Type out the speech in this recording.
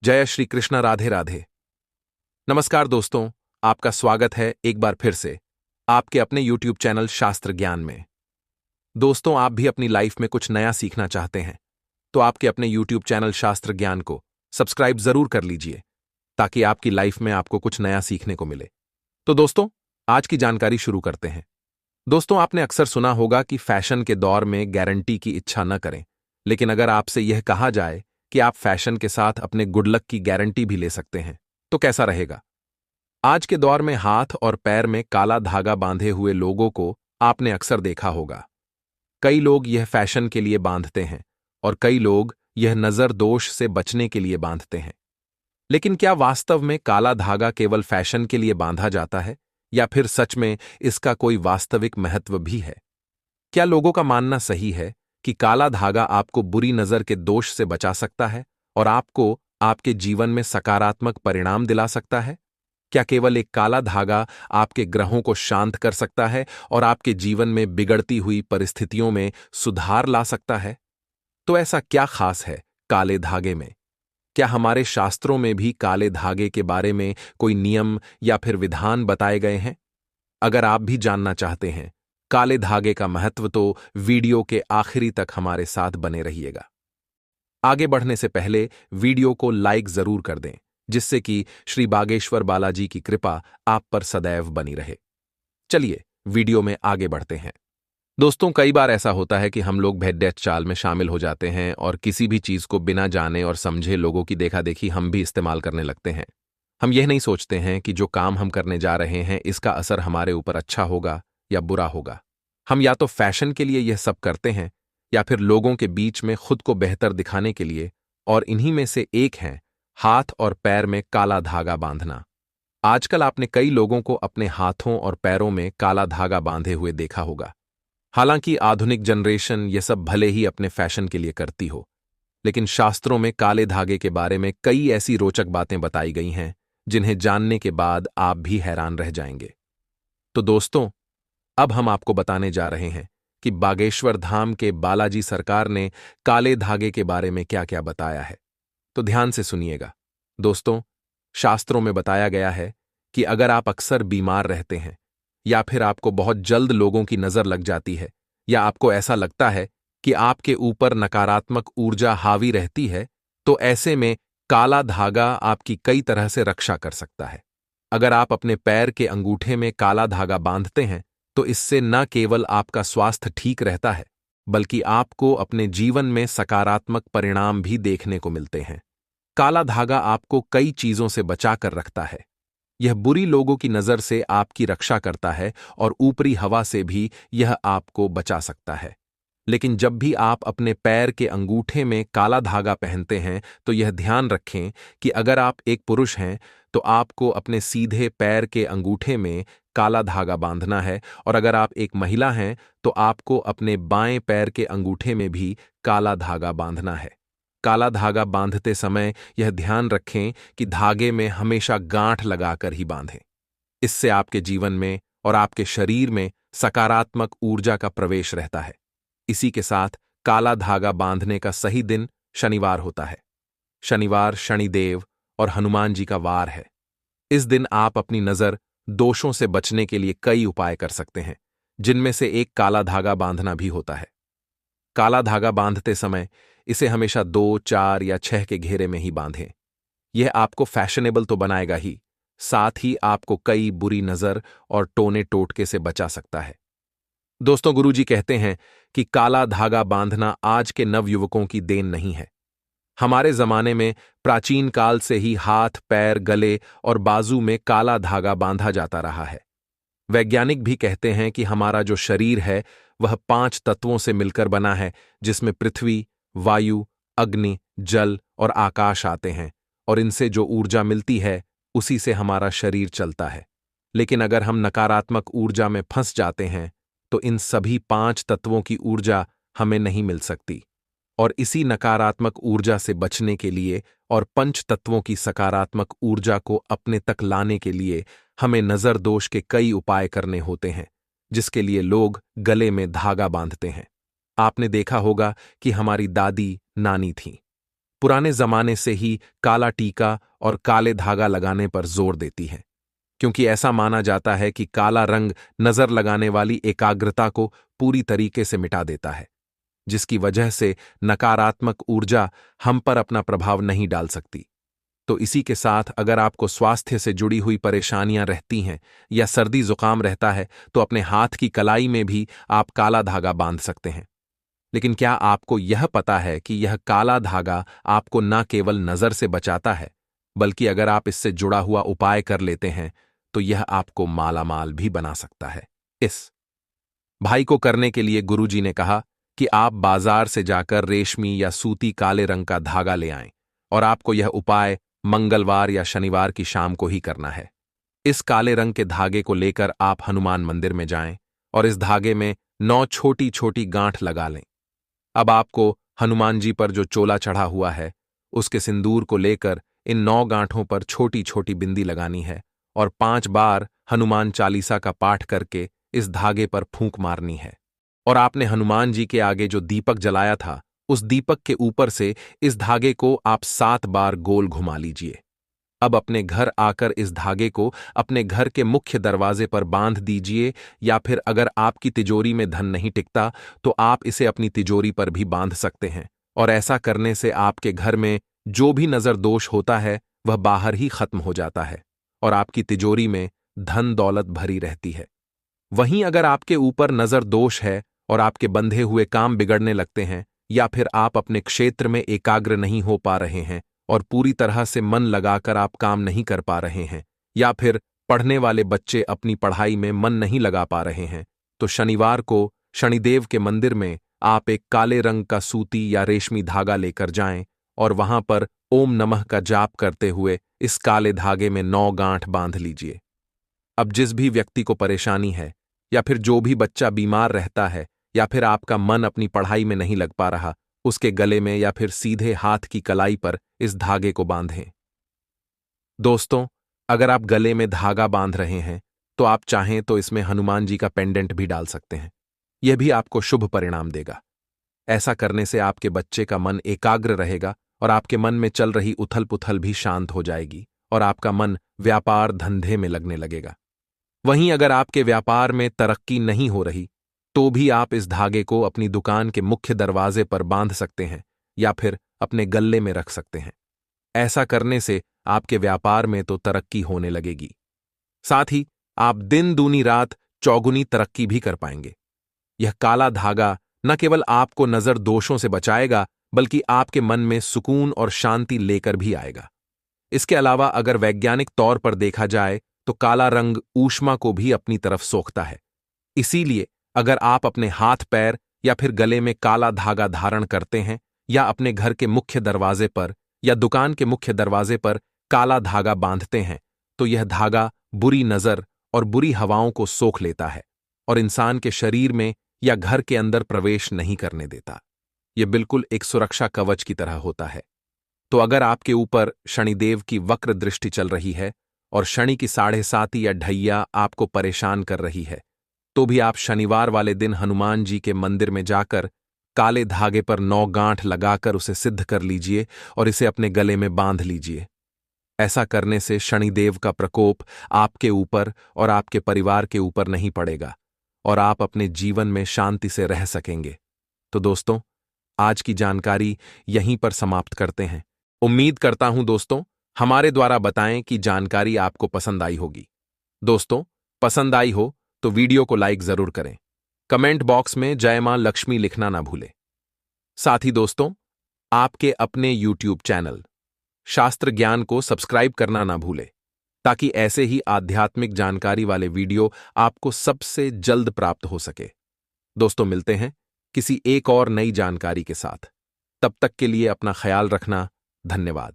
जय श्री कृष्ण। राधे राधे। नमस्कार दोस्तों, आपका स्वागत है एक बार फिर से आपके अपने YouTube चैनल शास्त्र ज्ञान में। दोस्तों, आप भी अपनी लाइफ में कुछ नया सीखना चाहते हैं तो आपके अपने YouTube चैनल शास्त्र ज्ञान को सब्सक्राइब जरूर कर लीजिए ताकि आपकी लाइफ में आपको कुछ नया सीखने को मिले। तो दोस्तों, आज की जानकारी शुरू करते हैं। दोस्तों, आपने अक्सर सुना होगा कि फैशन के दौर में गारंटी की इच्छा न करें, लेकिन अगर आपसे यह कहा जाए कि आप फैशन के साथ अपने गुड लक की गारंटी भी ले सकते हैं तो कैसा रहेगा? आज के दौर में हाथ और पैर में काला धागा बांधे हुए लोगों को आपने अक्सर देखा होगा। कई लोग यह फैशन के लिए बांधते हैं और कई लोग यह नजर दोष से बचने के लिए बांधते हैं। लेकिन क्या वास्तव में काला धागा केवल फैशन के लिए बांधा जाता है या फिर सच में इसका कोई वास्तविक महत्व भी है? क्या लोगों का मानना सही है कि काला धागा आपको बुरी नजर के दोष से बचा सकता है और आपको आपके जीवन में सकारात्मक परिणाम दिला सकता है? क्या केवल एक काला धागा आपके ग्रहों को शांत कर सकता है और आपके जीवन में बिगड़ती हुई परिस्थितियों में सुधार ला सकता है? तो ऐसा क्या खास है काले धागे में? क्या हमारे शास्त्रों में भी काले धागे के बारे में कोई नियम या फिर विधान बताए गए हैं? अगर आप भी जानना चाहते हैं काले धागे का महत्व तो वीडियो के आखिरी तक हमारे साथ बने रहिएगा। आगे बढ़ने से पहले वीडियो को लाइक जरूर कर दें जिससे कि श्री बागेश्वर बालाजी की कृपा आप पर सदैव बनी रहे। चलिए वीडियो में आगे बढ़ते हैं। दोस्तों, कई बार ऐसा होता है कि हम लोग भेड़ चाल में शामिल हो जाते हैं और किसी भी चीज को बिना जाने और समझे लोगों की देखा देखी हम भी इस्तेमाल करने लगते हैं। हम यह नहीं सोचते हैं कि जो काम हम करने जा रहे हैं इसका असर हमारे ऊपर अच्छा होगा या बुरा होगा। हम या तो फैशन के लिए यह सब करते हैं या फिर लोगों के बीच में खुद को बेहतर दिखाने के लिए, और इन्हीं में से एक है हाथ और पैर में काला धागा बांधना। आजकल आपने कई लोगों को अपने हाथों और पैरों में काला धागा बांधे हुए देखा होगा। हालांकि आधुनिक जनरेशन ये सब भले ही अपने फैशन के लिए करती हो, लेकिन शास्त्रों में काले धागे के बारे में कई ऐसी रोचक बातें बताई गई हैं जिन्हें जानने के बाद आप भी हैरान रह जाएंगे। तो दोस्तों, अब हम आपको बताने जा रहे हैं कि बागेश्वर धाम के बालाजी सरकार ने काले धागे के बारे में क्या क्या बताया है। तो ध्यान से सुनिएगा। दोस्तों, शास्त्रों में बताया गया है कि अगर आप अक्सर बीमार रहते हैं या फिर आपको बहुत जल्द लोगों की नजर लग जाती है या आपको ऐसा लगता है कि आपके ऊपर नकारात्मक ऊर्जा हावी रहती है, तो ऐसे में काला धागा आपकी कई तरह से रक्षा कर सकता है। अगर आप अपने पैर के अंगूठे में काला धागा बांधते हैं तो इससे न केवल आपका स्वास्थ्य ठीक रहता है बल्कि आपको अपने जीवन में सकारात्मक परिणाम भी देखने को मिलते हैं। काला धागा आपको कई चीजों से बचा कर रखता है। यह बुरी लोगों की नजर से आपकी रक्षा करता है और ऊपरी हवा से भी यह आपको बचा सकता है। लेकिन जब भी आप अपने पैर के अंगूठे में काला धागा पहनते हैं तो यह ध्यान रखें कि अगर आप एक पुरुष हैं तो आपको अपने सीधे पैर के अंगूठे में काला धागा बांधना है, और अगर आप एक महिला हैं तो आपको अपने बाएं पैर के अंगूठे में भी काला धागा बांधना है। काला धागा बांधते समय यह ध्यान रखें कि धागे में हमेशा गांठ लगाकर ही बांधें। इससे आपके जीवन में और आपके शरीर में सकारात्मक ऊर्जा का प्रवेश रहता है। इसी के साथ काला धागा बांधने का सही दिन शनिवार होता है। शनिवार शनिदेव और हनुमान जी का वार है। इस दिन आप अपनी नजर दोषों से बचने के लिए कई उपाय कर सकते हैं, जिनमें से एक काला धागा बांधना भी होता है। काला धागा बांधते समय इसे हमेशा 2, 4 या 6 के घेरे में ही बांधें। यह आपको फैशनेबल तो बनाएगा ही, साथ ही आपको कई बुरी नजर और टोने टोटके से बचा सकता है। दोस्तों, गुरुजी कहते हैं कि काला धागा बांधना आज के नवयुवकों की देन नहीं है। हमारे जमाने में प्राचीन काल से ही हाथ, पैर, गले और बाजू में काला धागा बांधा जाता रहा है। वैज्ञानिक भी कहते हैं कि हमारा जो शरीर है वह 5 तत्वों से मिलकर बना है, जिसमें पृथ्वी, वायु, अग्नि, जल और आकाश आते हैं, और इनसे जो ऊर्जा मिलती है उसी से हमारा शरीर चलता है। लेकिन अगर हम नकारात्मक ऊर्जा में फंस जाते हैं तो इन सभी 5 तत्वों की ऊर्जा हमें नहीं मिल सकती, और इसी नकारात्मक ऊर्जा से बचने के लिए और 5 तत्वों की सकारात्मक ऊर्जा को अपने तक लाने के लिए हमें नजर दोष के कई उपाय करने होते हैं, जिसके लिए लोग गले में धागा बांधते हैं। आपने देखा होगा कि हमारी दादी नानी थीं। पुराने जमाने से ही काला टीका और काले धागा लगाने पर जोर देती है, क्योंकि ऐसा माना जाता है कि काला रंग नजर लगाने वाली एकाग्रता को पूरी तरीके से मिटा देता है, जिसकी वजह से नकारात्मक ऊर्जा हम पर अपना प्रभाव नहीं डाल सकती। तो इसी के साथ अगर आपको स्वास्थ्य से जुड़ी हुई परेशानियां रहती हैं या सर्दी जुकाम रहता है तो अपने हाथ की कलाई में भी आप काला धागा बांध सकते हैं। लेकिन क्या आपको यह पता है कि यह काला धागा आपको न केवल नजर से बचाता है, बल्कि अगर आप इससे जुड़ा हुआ उपाय कर लेते हैं तो यह आपको मालामाल भी बना सकता है। इस भाई को करने के लिए गुरुजी ने कहा कि आप बाजार से जाकर रेशमी या सूती काले रंग का धागा ले आएं और आपको यह उपाय मंगलवार या शनिवार की शाम को ही करना है। इस काले रंग के धागे को लेकर आप हनुमान मंदिर में जाएं और इस धागे में 9 छोटी छोटी गांठ लगा लें। अब आपको हनुमान जी पर जो चोला चढ़ा हुआ है उसके सिंदूर को लेकर इन 9 गांठों पर छोटी छोटी बिंदी लगानी है और 5 बार हनुमान चालीसा का पाठ करके इस धागे पर फूंक मारनी है। और आपने हनुमान जी के आगे जो दीपक जलाया था उस दीपक के ऊपर से इस धागे को आप 7 बार गोल घुमा लीजिए। अब अपने घर आकर इस धागे को अपने घर के मुख्य दरवाजे पर बांध दीजिए, या फिर अगर आपकी तिजोरी में धन नहीं टिकता तो आप इसे अपनी तिजोरी पर भी बांध सकते हैं। और ऐसा करने से आपके घर में जो भी नजर दोष होता है वह बाहर ही खत्म हो जाता है और आपकी तिजोरी में धन दौलत भरी रहती है। वहीं अगर आपके ऊपर नजर दोष है और आपके बंधे हुए काम बिगड़ने लगते हैं, या फिर आप अपने क्षेत्र में एकाग्र नहीं हो पा रहे हैं और पूरी तरह से मन लगाकर आप काम नहीं कर पा रहे हैं, या फिर पढ़ने वाले बच्चे अपनी पढ़ाई में मन नहीं लगा पा रहे हैं, तो शनिवार को शनिदेव के मंदिर में आप एक काले रंग का सूती या रेशमी धागा लेकर जाएं और वहां पर ओम नमः का जाप करते हुए इस काले धागे में 9 गांठ बांध लीजिए। अब जिस भी व्यक्ति को परेशानी है, या फिर जो भी बच्चा बीमार रहता है, या फिर आपका मन अपनी पढ़ाई में नहीं लग पा रहा, उसके गले में या फिर सीधे हाथ की कलाई पर इस धागे को बांधें। दोस्तों, अगर आप गले में धागा बांध रहे हैं तो आप चाहें तो इसमें हनुमान जी का पेंडेंट भी डाल सकते हैं। यह भी आपको शुभ परिणाम देगा। ऐसा करने से आपके बच्चे का मन एकाग्र रहेगा और आपके मन में चल रही उथल पुथल भी शांत हो जाएगी और आपका मन व्यापार धंधे में लगने लगेगा। वहीं अगर आपके व्यापार में तरक्की नहीं हो रही तो भी आप इस धागे को अपनी दुकान के मुख्य दरवाजे पर बांध सकते हैं या फिर अपने गल्ले में रख सकते हैं। ऐसा करने से आपके व्यापार में तो तरक्की होने लगेगी, साथ ही आप दिन दूनी रात चौगुनी तरक्की भी कर पाएंगे। यह काला धागा न केवल आपको नजर दोषों से बचाएगा बल्कि आपके मन में सुकून और शांति लेकर भी आएगा। इसके अलावा अगर वैज्ञानिक तौर पर देखा जाए तो काला रंग ऊष्मा को भी अपनी तरफ सोखता है। इसीलिए अगर आप अपने हाथ पैर या फिर गले में काला धागा धारण करते हैं या अपने घर के मुख्य दरवाजे पर या दुकान के मुख्य दरवाजे पर काला धागा बांधते हैं तो यह धागा बुरी नजर और बुरी हवाओं को सोख लेता है और इंसान के शरीर में या घर के अंदर प्रवेश नहीं करने देता। यह बिल्कुल एक सुरक्षा कवच की तरह होता है। तो अगर आपके ऊपर शनिदेव की वक्र दृष्टि चल रही है और शनि की 7.5 या ढैया आपको परेशान कर रही है, तो भी आप शनिवार वाले दिन हनुमान जी के मंदिर में जाकर काले धागे पर 9 गांठ लगाकर उसे सिद्ध कर लीजिए और इसे अपने गले में बांध लीजिए। ऐसा करने से शनिदेव का प्रकोप आपके ऊपर और आपके परिवार के ऊपर नहीं पड़ेगा और आप अपने जीवन में शांति से रह सकेंगे। तो दोस्तों, आज की जानकारी यहीं पर समाप्त करते हैं। उम्मीद करता हूं दोस्तों हमारे द्वारा बताएं कि जानकारी आपको पसंद आई होगी। दोस्तों, पसंद आई हो तो वीडियो को लाइक जरूर करें। कमेंट बॉक्स में जय मां लक्ष्मी लिखना ना भूलें। साथ ही दोस्तों, आपके अपने YouTube चैनल शास्त्र ज्ञान को सब्सक्राइब करना ना भूलें, ताकि ऐसे ही आध्यात्मिक जानकारी वाले वीडियो आपको सबसे जल्द प्राप्त हो सके। दोस्तों, मिलते हैं किसी एक और नई जानकारी के साथ। तब तक के लिए अपना ख्याल रखना। धन्यवाद।